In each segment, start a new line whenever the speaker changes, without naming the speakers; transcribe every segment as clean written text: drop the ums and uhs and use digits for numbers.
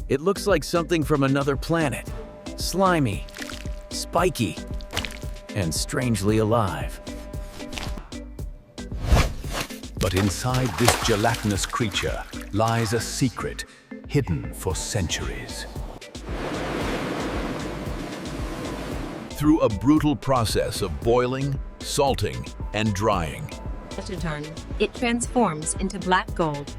It looks like something from another planet. Slimy, spiky, and strangely alive.
But inside this gelatinous creature lies a secret hidden for centuries. Through a brutal process of boiling, salting, and drying,
it transforms into black gold.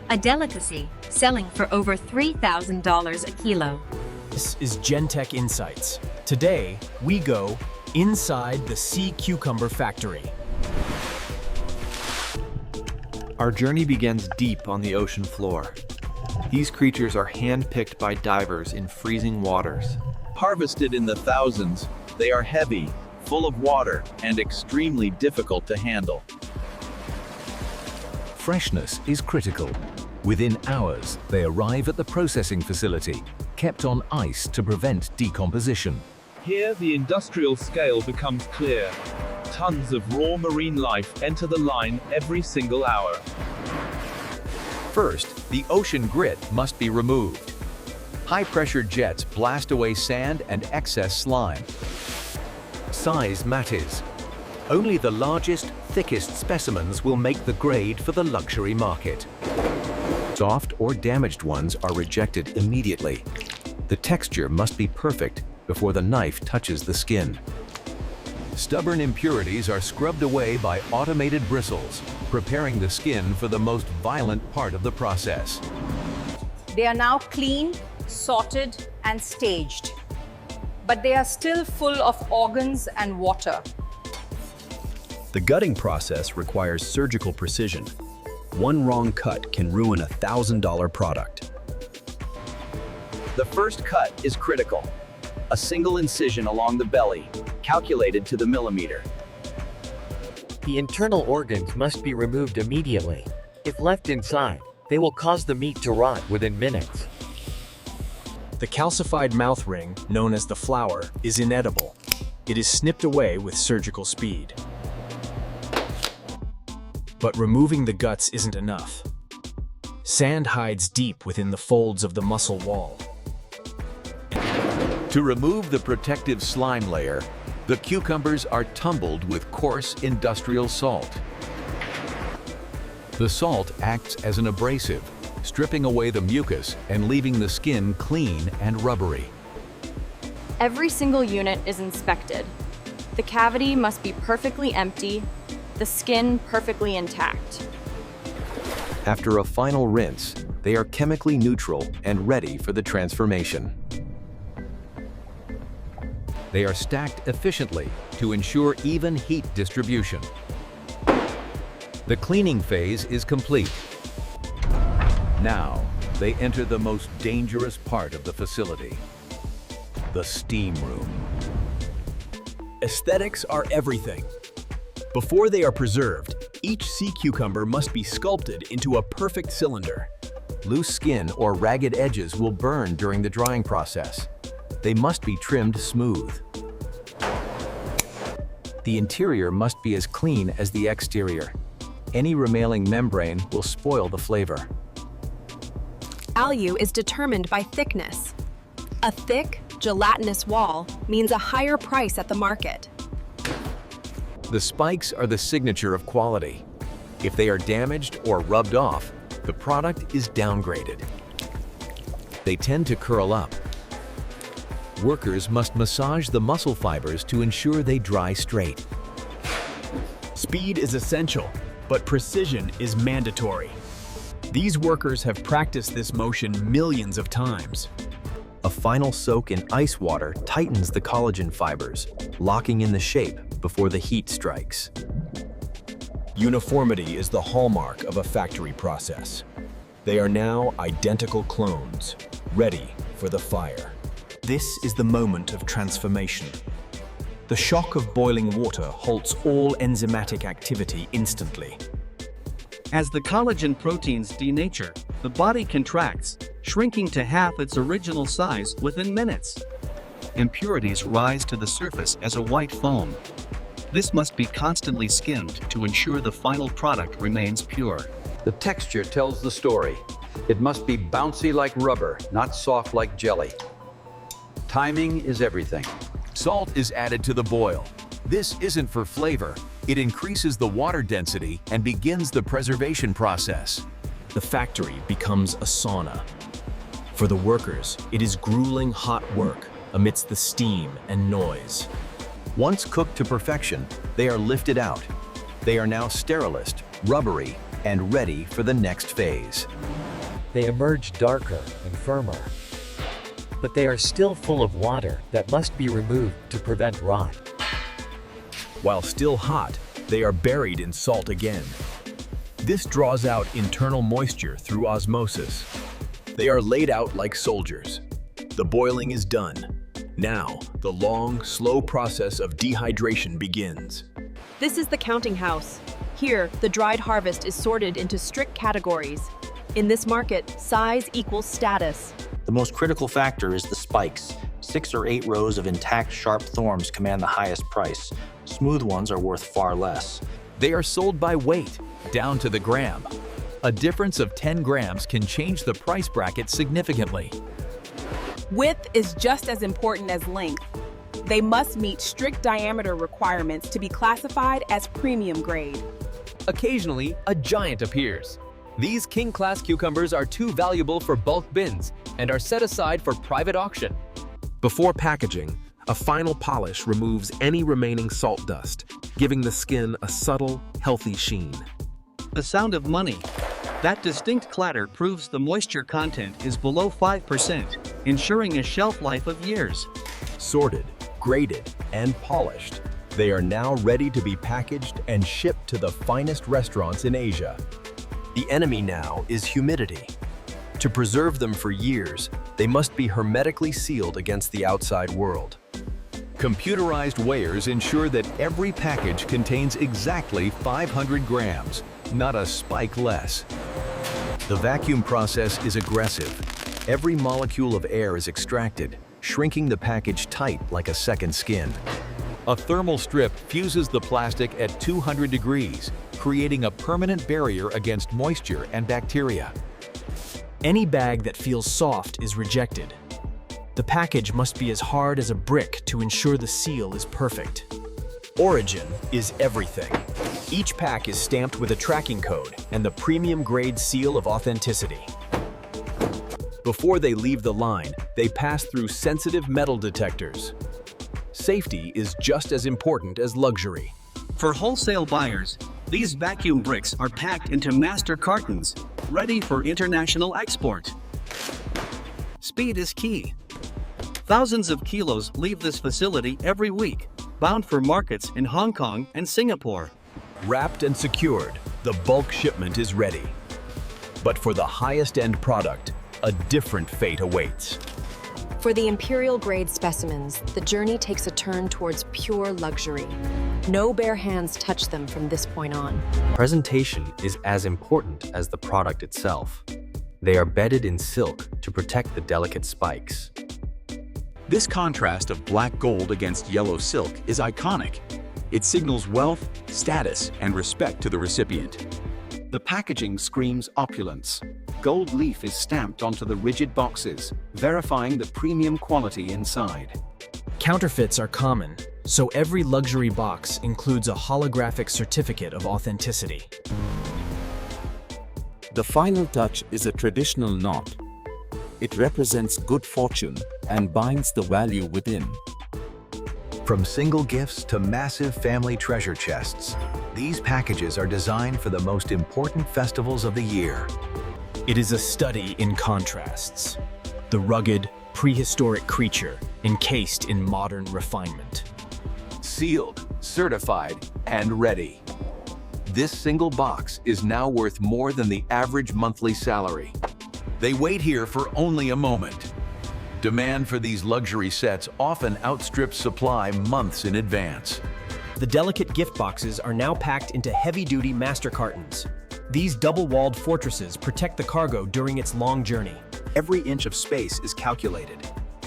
A delicacy selling for over $3,000 a kilo.
This is GenTec Insights. Today, we go inside the sea cucumber factory.
Our journey begins deep on the ocean floor. These creatures are hand-picked by divers in freezing waters.
Harvested in the thousands, they are heavy, full of water, and extremely difficult to handle.
freshness is critical. Within hours, they arrive at the processing facility, kept on ice to prevent decomposition.
Here, the industrial scale becomes clear. Tons of raw marine life enter the line every single hour.
First, the ocean grit must be removed. High-pressure jets blast away sand and excess slime. Size matters. Only the largest, thickest specimens will make the grade for the luxury market. Soft or damaged ones are rejected immediately. The texture must be perfect before the knife touches the skin. Stubborn impurities are scrubbed away by automated bristles, preparing the skin for the most violent part of the process.
They are now cleaned, sorted, and staged. But they are still full of organs and water.
The gutting process requires surgical precision. One wrong cut can ruin a $1,000 product.
The first cut is critical. A single incision along the belly, calculated to the millimeter.
The internal organs must be removed immediately. If left inside, they will cause the meat to rot within minutes.
The calcified mouth ring, known as the flower, is inedible. It is snipped away with surgical speed. But removing the guts isn't enough. Sand hides deep within the folds of the muscle wall.
To remove the protective slime layer, the cucumbers are tumbled with coarse industrial salt. The salt acts as an abrasive, stripping away the mucus and leaving the skin clean and rubbery.
Every single unit is inspected. The cavity must be perfectly empty, the skin perfectly intact.
After a final rinse, they are chemically neutral and ready for the transformation. They are stacked efficiently to ensure even heat distribution. The cleaning phase is complete. Now, they enter the most dangerous part of the facility, the steam room.
Aesthetics are everything. Before they are preserved, each sea cucumber must be sculpted into a perfect cylinder.
Loose skin or ragged edges will burn during the drying process. They must be trimmed smooth. The interior must be as clean as the exterior. Any remaining membrane will spoil the flavor.
Value is determined by thickness. A thick, gelatinous wall means a higher price at the market.
The spikes are the signature of quality. If they are damaged or rubbed off, the product is downgraded. They tend to curl up. Workers must massage the muscle fibers to ensure they dry straight.
Speed is essential, but precision is mandatory. These workers have practiced this motion millions of times.
A final soak in ice water tightens the collagen fibers, locking in the shape before the heat strikes.
Uniformity is the hallmark of a factory process. They are now identical clones, ready for the fire. This is the moment of transformation. The shock of boiling water halts all enzymatic activity instantly.
As the collagen proteins denature, the body contracts, shrinking to half its original size within minutes. Impurities rise to the surface as a white foam. This must be constantly skimmed to ensure the final product remains pure.
The texture tells the story.
It must be bouncy like rubber, not soft like jelly. Timing is everything.
Salt is added to the boil. This isn't for flavor. It increases the water density and begins the preservation process.
The factory becomes a sauna. For the workers, it is grueling hot work amidst the steam and noise.
Once cooked to perfection, they are lifted out. They are now sterilized, rubbery, and ready for the next phase.
They emerge darker and firmer. But they are still full of water that must be removed to prevent rot.
While still hot, they are buried in salt again. This draws out internal moisture through osmosis. They are laid out like soldiers. The boiling is done. Now, the long, slow process of dehydration begins.
This is the counting house. Here, the dried harvest is sorted into strict categories. In this market, size equals status.
The most critical factor is the spikes. 6 or 8 rows of intact, sharp thorns command the highest price. Smooth ones are worth far less.
They are sold by weight, down to the gram. A difference of 10 grams can change the price bracket significantly.
Width is just as important as length. They must meet strict diameter requirements to be classified as premium grade.
Occasionally, a giant appears. These king-class cucumbers are too valuable for bulk bins and are set aside for private auction.
Before packaging, a final polish removes any remaining salt dust, giving the skin a subtle, healthy sheen.
The sound of money. That distinct clatter proves the moisture content is below 5%, ensuring a shelf life of years.
Sorted, graded, and polished, they are now ready to be packaged and shipped to the finest restaurants in Asia. The enemy now is humidity. To preserve them for years, they must be hermetically sealed against the outside world.
Computerized weighers ensure that every package contains exactly 500 grams, not a spike less. The vacuum process is aggressive. Every molecule of air is extracted, shrinking the package tight like a second skin. A thermal strip fuses the plastic at 200 degrees, creating a permanent barrier against moisture and bacteria.
Any bag that feels soft is rejected. The package must be as hard as a brick to ensure the seal is perfect. Origin is everything. Each pack is stamped with a tracking code and the premium grade seal of authenticity. Before they leave the line, they pass through sensitive metal detectors. Safety is just as important as luxury.
For wholesale buyers, these vacuum bricks are packed into master cartons, ready for international export. Speed is key. Thousands of kilos leave this facility every week, bound for markets in Hong Kong and Singapore.
Wrapped and secured, the bulk shipment is ready. But for the highest end product, a different fate awaits.
For the imperial grade specimens, the journey takes a turn towards pure luxury. No bare hands touch them from this point on.
Presentation is as important as the product itself. They are bedded in silk to protect the delicate spikes.
This contrast of black gold against yellow silk is iconic. It signals wealth, status, and respect to the recipient.
The packaging screams opulence. Gold leaf is stamped onto the rigid boxes, verifying the premium quality inside.
Counterfeits are common, so every luxury box includes a holographic certificate of authenticity.
The final touch is a traditional knot. It represents good fortune and binds the value within.
From single gifts to massive family treasure chests, these packages are designed for the most important festivals of the year.
It is a study in contrasts. The rugged, prehistoric creature encased in modern refinement.
Sealed, certified, and ready. This single box is now worth more than the average monthly salary. They wait here for only a moment. Demand for these luxury sets often outstrips supply months in advance.
The delicate gift boxes are now packed into heavy-duty master cartons. These double-walled fortresses protect the cargo during its long journey.
Every inch of space is calculated.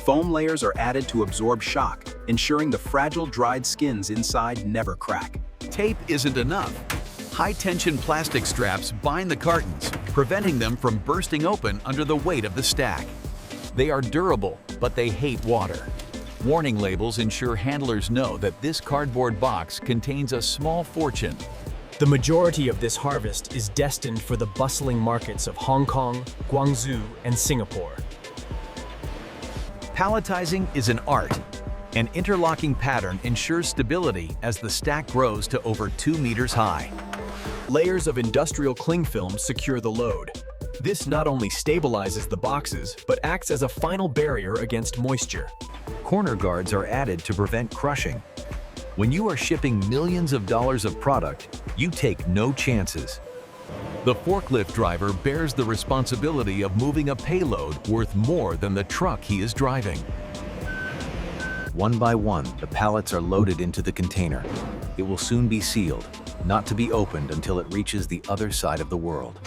Foam layers are added to absorb shock, ensuring the fragile dried skins inside never crack.
Tape isn't enough.
High-tension plastic straps bind the cartons, preventing them from bursting open under the weight of the stack. They are durable, but they hate water. Warning labels ensure handlers know that this cardboard box contains a small fortune.
The majority of this harvest is destined for the bustling markets of Hong Kong, Guangzhou, and Singapore.
Palletizing is an art. An interlocking pattern ensures stability as the stack grows to over 2 meters high.
Layers of industrial cling film secure the load. This not only stabilizes the boxes, but acts as a final barrier against moisture.
Corner guards are added to prevent crushing. When you are shipping millions of dollars of product, you take no chances. The forklift driver bears the responsibility of moving a payload worth more than the truck he is driving.
One by one, the pallets are loaded into the container. It will soon be sealed, not to be opened until it reaches the other side of the world.